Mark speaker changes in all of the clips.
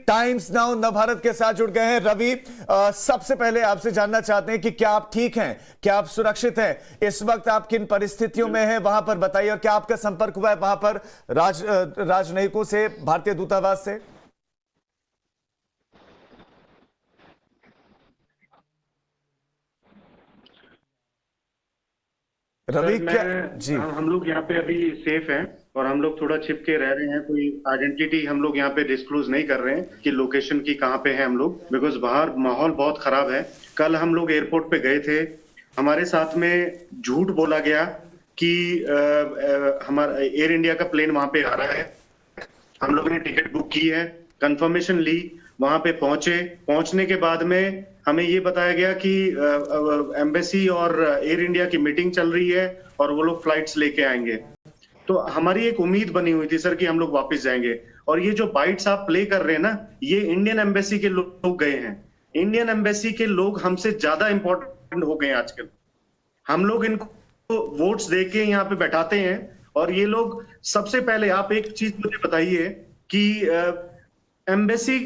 Speaker 1: Times now Navbharat के साथ जुड़ गए हैं। रवि, सबसे पहले आपसे जानना चाहते हैं कि क्या आप ठीक हैं, क्या आप सुरक्षित हैं, इस वक्त आप किन परिस्थितियों में हैं वहां पर बताइए, और क्या आपका संपर्क हुआ है वहां पर राजनयिकों से, भारतीय दूतावास से? रवि क्या जी?
Speaker 2: हम लोग यहाँ पे अभी सेफ हैं और हम लोग थोड़ा छिप के रह रहे हैं। कोई आइडेंटिटी हम लोग यहाँ पे डिस्क्लोज नहीं कर रहे हैं कि लोकेशन की कहाँ पे है हम लोग, बिकॉज बाहर माहौल बहुत खराब है। कल हम लोग एयरपोर्ट पे गए थे, हमारे साथ में झूठ बोला गया कि हमारा एयर इंडिया का प्लेन वहां पे आ रहा है। हम लोगों ने टिकट बुक की है, कंफर्मेशन ली, वहां पे पहुंचने के बाद में हमें ये बताया गया कि एम्बेसी और एयर इंडिया की मीटिंग चल रही है और वो लोग फ्लाइट्स लेके आएंगे। तो हमारी एक उम्मीद बनी हुई थी सर कि हम लोग वापस जाएंगे। और ये जो बाइट्स आप प्ले कर रहे हैं ना, ये इंडियन एम्बेसी के लोग गए हैं। इंडियन एम्बेसी के लोग हमसे ज्यादा इंपॉर्टेंट हो गए हैं आजकल। हम लोग इनको वोट्स दे के यहाँ पे बैठाते हैं और ये लोग सबसे पहले, आप एक चीज मुझे बताइए कि एम्बेसी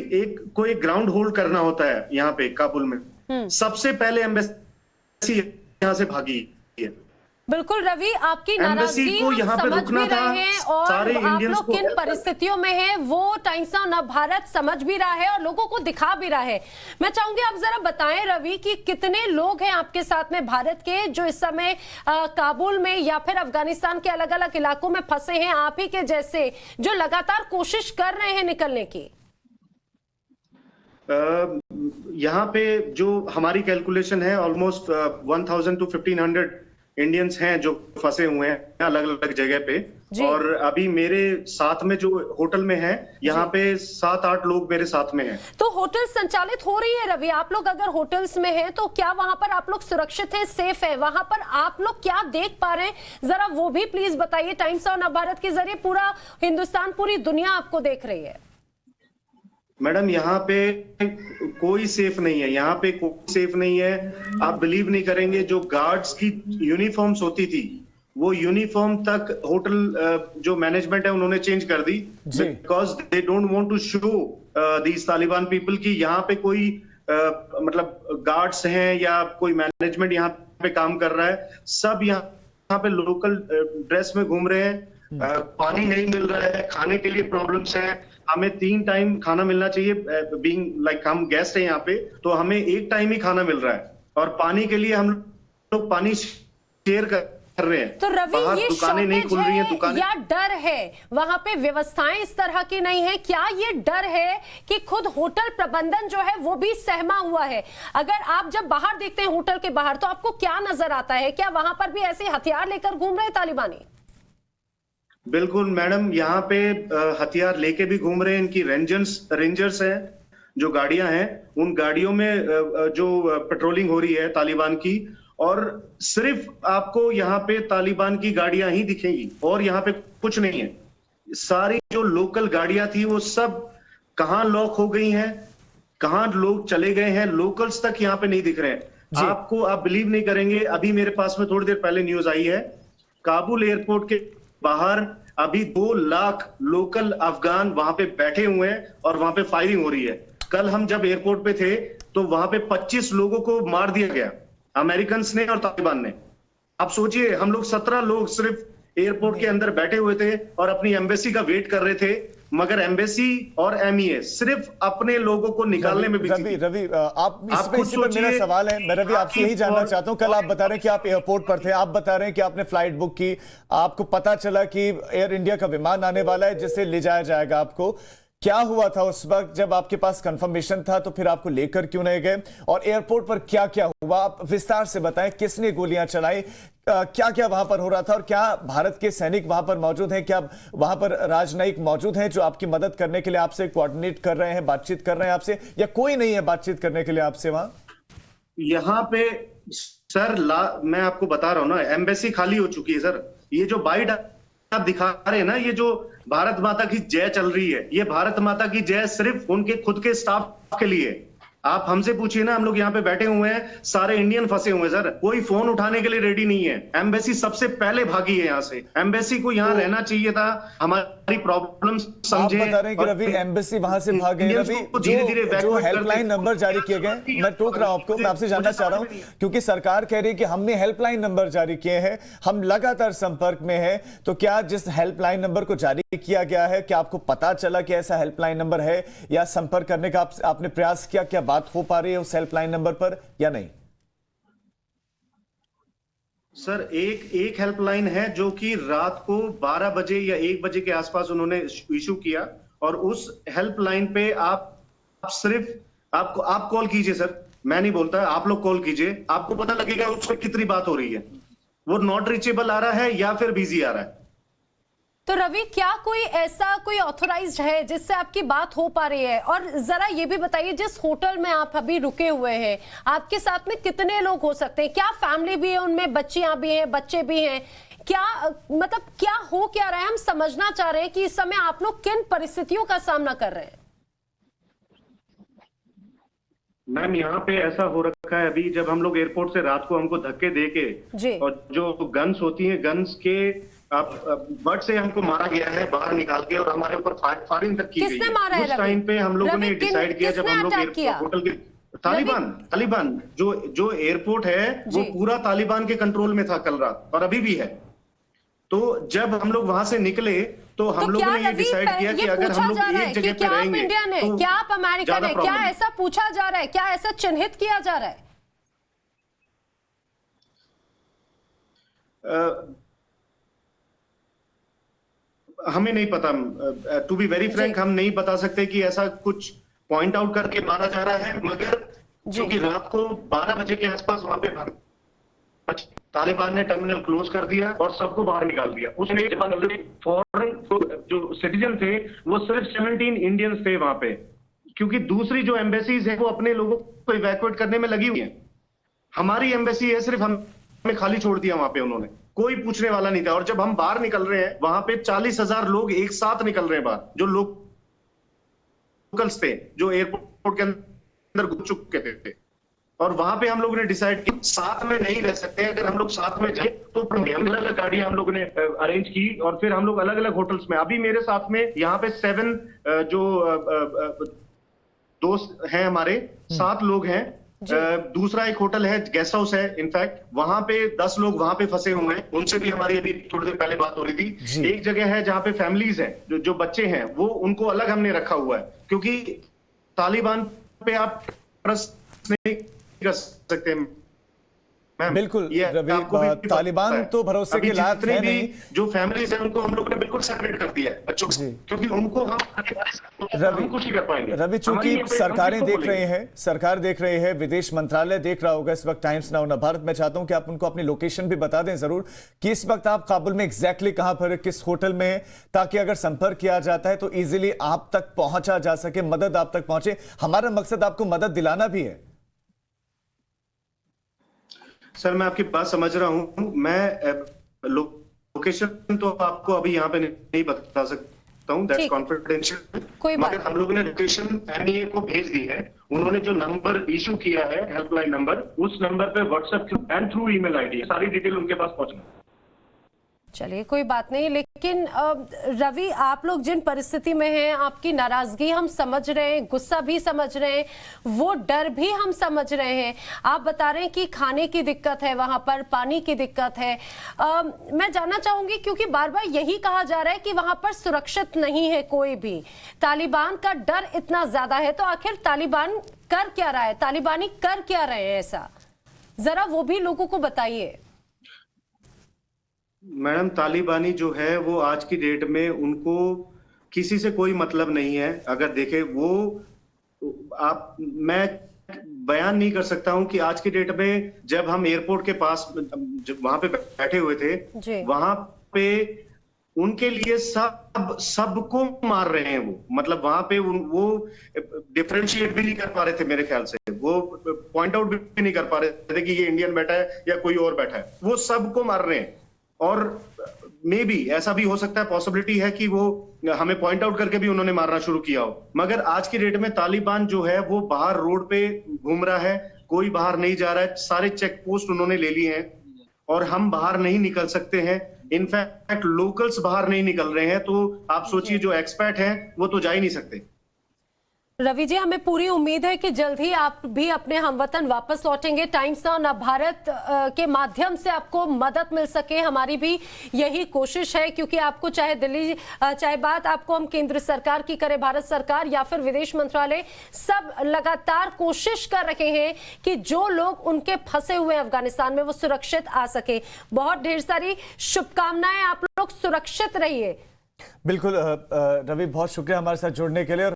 Speaker 2: कोई ग्राउंड होल्ड करना होता है यहाँ पे काबुल में, सबसे पहले एम्बेसी यहाँ से भागी है।
Speaker 3: बिल्कुल रवि, आपकी नाराजगी हम समझ भी रहे हैं और आप लोग किन परिस्थितियों में हैं वो टाइम्स नाउ नवभारत समझ भी रहा है और लोगों को दिखा भी रहा है। मैं चाहूंगी आप जरा बताएं रवि कि कितने लोग हैं आपके साथ में भारत के जो इस समय काबुल में या फिर अफगानिस्तान के अलग अलग इलाकों में फंसे हैं, आप ही के जैसे जो लगातार कोशिश कर रहे हैं निकलने की?
Speaker 2: यहाँ पे जो हमारी कैलकुलेशन है ऑलमोस्ट 1000 to 1500 इंडियंस हैं जो फंसे हुए हैं अलग अलग जगह पे। और अभी मेरे साथ में जो होटल में है यहाँ पे 7-8 लोग मेरे साथ में हैं।
Speaker 3: तो होटल संचालित हो रही है रवि, आप लोग अगर होटल्स में हैं तो क्या वहां पर आप लोग सुरक्षित हैं, सेफ है? वहां पर आप लोग क्या देख पा रहे हैं जरा वो भी प्लीज बताइए। टाइम्स नाउ नवभारत के जरिए पूरा हिंदुस्तान, पूरी दुनिया आपको देख रही है।
Speaker 2: मैडम यहाँ पे कोई सेफ नहीं है, यहाँ पे कोई सेफ नहीं है। आप बिलीव नहीं करेंगे, जो गार्ड्स की यूनिफॉर्म्स होती थी वो यूनिफॉर्म तक होटल जो मैनेजमेंट है उन्होंने चेंज कर दी, because they don't want to show these Taliban people की यहाँ पे कोई मतलब गार्ड्स हैं या कोई मैनेजमेंट यहाँ पे काम कर रहा है। सब यहाँ पे लोकल ड्रेस में घूम रहे हैं। पानी नहीं मिल रहा है, खाने के लिए प्रॉब्लम्स है। हमें 3 टाइम खाना मिलना चाहिए, बीइंग लाइक हम गेस्ट हैं यहाँ पे, तो हमें 1 टाइम ही खाना मिल रहा है और पानी के लिए हम लोग पानी शेयर कर रहे हैं।
Speaker 3: तो रवि ये
Speaker 2: दुकानें नहीं खुल रही हैं, दुकानें
Speaker 3: या डर है वहां पे व्यवस्थाएं इस तरह की नहीं है? क्या ये डर है कि खुद होटल प्रबंधन जो है वो भी सहमा हुआ है? अगर आप जब बाहर देखते हैं होटल के बाहर तो आपको क्या नजर आता है? क्या वहां पर भी ऐसे हथियार लेकर घूम रहे हैं तालिबानी?
Speaker 2: बिल्कुल मैडम, यहाँ पे हथियार लेके भी घूम रहे हैं। इनकी रेंजर्स हैं जो गाड़ियां हैं, उन गाड़ियों में जो पेट्रोलिंग हो रही है तालिबान की, और सिर्फ आपको यहाँ पे तालिबान की गाड़ियां ही दिखेंगी और यहाँ पे कुछ नहीं है। सारी जो लोकल गाड़ियां थी वो सब कहाँ लॉक हो गई हैं, कहाँ लोग चले गए हैं, लोकल्स तक यहाँ पे नहीं दिख रहे हैं। आपको, आप बिलीव नहीं करेंगे, अभी मेरे पास में थोड़ी देर पहले न्यूज आई है, काबुल एयरपोर्ट के बाहर अभी 2 लाख लोकल अफगान वहां पे बैठे हुए हैं और वहां पे फायरिंग हो रही है। कल हम जब एयरपोर्ट पे थे तो वहां पे 25 लोगों को मार दिया गया, अमेरिकन ने और तालिबान ने। आप सोचिए, हम लोग 17 लोग सिर्फ एयरपोर्ट के अंदर बैठे हुए थे और अपनी एम्बेसी का वेट कर रहे थे, मगर एम्बेसी और एमईए सिर्फ अपने लोगों को निकालने में बिजी थी।
Speaker 1: रवि, आप इसी पर मेरा सवाल है, मैं रवि आपसे यही जानना चाहता हूं। कल आप बता रहे हैं कि आप एयरपोर्ट पर थे, आप बता रहे हैं कि आपने फ्लाइट बुक की, आपको पता चला कि एयर इंडिया का विमान आने वाला है जिससे ले जाया जाएगा आपको। क्या हुआ था उस वक्त जब आपके पास कंफर्मेशन था, तो फिर आपको लेकर क्यों नहीं गए? और एयरपोर्ट पर क्या क्या हुआ, आप विस्तार से बताएं। किसने गोलियां चलाई, क्या क्या वहां पर हो रहा था, और क्या भारत के सैनिक वहां पर मौजूद हैं? क्या वहां पर राजनयिक मौजूद हैं जो आपकी मदद करने के लिए आपसे कोऑर्डिनेट कर रहे हैं, बातचीत कर रहे हैं आपसे, या कोई नहीं है बातचीत करने के लिए आपसे वहां?
Speaker 2: यहाँ पे सर मैं आपको बता रहा हूँ ना, एम्बेसी खाली हो चुकी है सर। ये जो बाइट आप दिखा रहे हैं ना, ये जो भारत माता की जय चल रही है, ये भारत माता की जय सिर्फ उनके खुद के स्टाफ के लिए। आप हमसे पूछिए ना, हम लोग यहाँ पे बैठे हुए हैं, सारे इंडियन फंसे हुए हैं सर, कोई फोन उठाने के लिए रेडी नहीं है। एम्बेसी सबसे पहले भागी है यहाँ से, एम्बेसी को यहाँ रहना चाहिए था, हमारी प्रॉब्लम समझे।
Speaker 1: आप बता रहे हैं कि रवि एम्बेसी वहां से भागे। रवि, जो हेल्पलाइन नंबर जारी किए गए, मैं टोक रहा हूं आपको, मैं आपसे जानना चाह रहा हूं, क्योंकि सरकार कह रही है कि हमने हेल्पलाइन नंबर जारी किए हैं, हम लगातार संपर्क में हैं, तो क्या जिस हेल्पलाइन नंबर को जारी किया गया है, क्या आपको पता चला कि ऐसा हेल्पलाइन नंबर है, या संपर्क करने का आपने प्रयास किया, क्या बात हो पा रही है उस हेल्पलाइन नंबर पर या नहीं?
Speaker 2: सर एक हेल्पलाइन है जो कि रात को 12 बजे या 1 बजे के आसपास उन्होंने इशू किया, और उस हेल्पलाइन पे आप सिर्फ आप कॉल कीजिए सर, मैं नहीं बोलता, आप लोग कॉल कीजिए, आपको पता लगेगा उस पर कितनी बात हो रही है, वो नॉट रीचेबल आ रहा है या फिर बिजी आ रहा है।
Speaker 3: तो रवि, क्या कोई ऑथोराइज्ड है जिससे आपकी बात हो पा रही है? और जरा ये भी बताइए, जिस होटल में आप अभी रुके हुए हैं, आपके साथ में कितने लोग हो सकते हैं? क्या फैमिली भी है उनमें, बच्चियां भी हैं, बच्चे भी हैं? क्या मतलब क्या हो क्या रहा है? हम समझना चाह रहे हैं कि इस समय आप लोग किन परिस्थितियों का सामना कर रहे हैं।
Speaker 2: मैम, यहाँ पे ऐसा हो रखा है, अभी जब हम लोग एयरपोर्ट से रात को हमको धक्के दे के, और जो गन्स होती हैं, गन्स के बट से हमको मारा गया है बाहर निकाल के, और हमारे ऊपर फायरिंग तक की गई है।
Speaker 3: मारा
Speaker 2: उस टाइम पे हम लोगों ने डिसाइड किया, जब हम लोग होटल के तालिबान जो एयरपोर्ट है वो पूरा तालिबान के कंट्रोल में था कल रात, और अभी भी है। तो जब हम लोग वहां से निकले तो हम लोगों ने ये डिसाइड किया कि अगर हम लोग एक जगह पे रहेंगे,
Speaker 3: इंडियन है, क्या आप अमेरिकन है, क्या ऐसा पूछा जा रहा है, क्या ऐसा चिन्हित किया जा रहा है?
Speaker 2: हमें नहीं पता, टू बी वेरी फ्रैंक, हम नहीं बता सकते कि ऐसा कुछ पॉइंट आउट करके मारा जा रहा है, मगर क्योंकि रात को 12 बजे के आसपास वहां पे तालिबान ने टर्मिनल क्लोज कर दिया और सबको बाहर निकाल दिया। उसमें फॉरेन जो सिटीजन थे वो सिर्फ 17 इंडियंस थे वहां पे, क्योंकि दूसरी जो एम्बेसीज है वो अपने लोगों को इवैक्यूएट करने में लगी हुई है। हमारी एम्बेसी है सिर्फ हमें खाली छोड़ दिया वहां पे, उन्होंने कोई पूछने वाला नहीं था। और जब हम बाहर निकल रहे हैं वहां पे 40,000 लोग एक साथ निकल रहे हैं बाहर, जो लोकल्स थे, जो एयरपोर्ट के अंदर घुस चुके थे। और वहां पे हम लोगों ने डिसाइड किया साथ में नहीं रह सकते, अगर हम लोग साथ में जाए तो अलग अलग गाड़ियां हम लोगों ने अरेंज की, और फिर हम लोग अलग अलग होटल्स में, अभी मेरे साथ में यहाँ पे 7 जो दोस्त हैं हमारे, 7 लोग हैं। दूसरा एक होटल है, गेस्ट हाउस है, इनफैक्ट वहां पे 10 लोग वहां पे फंसे हुए हैं, उनसे भी हमारी अभी थोड़ी देर पहले बात हो रही थी। एक जगह है जहां पे फैमिलीज है, जो बच्चे हैं वो उनको अलग हमने रखा हुआ है, क्योंकि तालिबान पे आप ट्रस्ट नहीं कर सकते।
Speaker 1: बिल्कुल रवि, तालिबान तो भरोसे के लायक है नहीं।
Speaker 2: जो फैमिलीज हैं उनको हम लोग ने बिल्कुल सेपरेट कर दिया है बच्चों से, क्योंकि उनको हम कुछ नहीं कर पाएंगे।
Speaker 1: रवि, चूंकि सरकारें देख रहे हैं, सरकार देख रही है, विदेश मंत्रालय देख रहा होगा इस वक्त टाइम्स नाउ ना भारत, मैं चाहता हूं कि आप उनको अपनी लोकेशन भी बता दें जरूर कि इस वक्त आप काबुल में एग्जैक्टली कहां पर, किस होटल में, ताकि अगर संपर्क किया जाता है तो इजीली आप तक पहुंचा जा सके, मदद आप तक पहुंचे। हमारा मकसद आपको मदद दिलाना भी है।
Speaker 2: सर, मैं आपकी बात समझ रहा हूं, मैं लोकेशन तो आपको अभी यहाँ पे नहीं बता सकता हूं, दैट्स कॉन्फिडेंशियल, मगर हम लोगों ने लोकेशन एमईए को भेज दी है। उन्होंने जो नंबर इशू किया है, हेल्पलाइन नंबर, उस नंबर पे WhatsApp and through email ID सारी डिटेल उनके पास पहुंचना।
Speaker 3: चलिए, कोई बात नहीं, लेकिन रवि, आप लोग जिन परिस्थिति में हैं, आपकी नाराजगी हम समझ रहे हैं, गुस्सा भी समझ रहे हैं, वो डर भी हम समझ रहे हैं। आप बता रहे हैं कि खाने की दिक्कत है वहां पर, पानी की दिक्कत है। मैं जानना चाहूंगी, क्योंकि बार बार यही कहा जा रहा है कि वहां पर सुरक्षित नहीं है कोई भी, तालिबान का डर इतना ज्यादा है, तो आखिर तालिबान कर क्या रहा है, तालिबानी कर क्या रहे हैं ऐसा, जरा वो भी लोगों को बताइए।
Speaker 2: मैडम, तालिबानी जो है वो आज की डेट में उनको किसी से कोई मतलब नहीं है। अगर देखे वो मैं बयान नहीं कर सकता हूं कि आज की डेट में जब हम एयरपोर्ट के पास वहां पे बैठे हुए थे, वहां पे उनके लिए सबको मार रहे हैं वो, मतलब वहां पे वो डिफरेंशिएट भी नहीं कर पा रहे थे मेरे ख्याल से, वो पॉइंट आउट भी नहीं कर पा रहे थे कि ये इंडियन बैठा है या कोई और बैठा है, वो सबको मार रहे हैं। और मे बी ऐसा भी हो सकता है, पॉसिबिलिटी है कि वो हमें पॉइंट आउट करके भी उन्होंने मारना शुरू किया हो। मगर आज की डेट में तालिबान जो है वो बाहर रोड पे घूम रहा है, कोई बाहर नहीं जा रहा है, सारे चेक पोस्ट उन्होंने ले लिए हैं और हम बाहर नहीं निकल सकते हैं। इनफैक्ट लोकल्स बाहर नहीं निकल रहे हैं, तो आप सोचिए जो एक्सपर्ट हैं वो तो जा ही नहीं सकते।
Speaker 3: रवि जी, हमें पूरी उम्मीद है कि जल्द ही आप भी अपने हमवतन वापस लौटेंगे। टाइम्स नाउ नवभारत के माध्यम से आपको मदद मिल सके, हमारी भी यही कोशिश है, क्योंकि आपको चाहे दिल्ली, चाहे बात आपको हम केंद्र सरकार की करें, भारत सरकार या फिर विदेश मंत्रालय, सब लगातार कोशिश कर रहे हैं कि जो लोग उनके फंसे हुए अफगानिस्तान में वो सुरक्षित आ सके। बहुत ढेर सारी शुभकामनाएं, आप लोग सुरक्षित रहिए।
Speaker 1: बिल्कुल रवि, बहुत शुक्रिया हमारे साथ जुड़ने के लिए।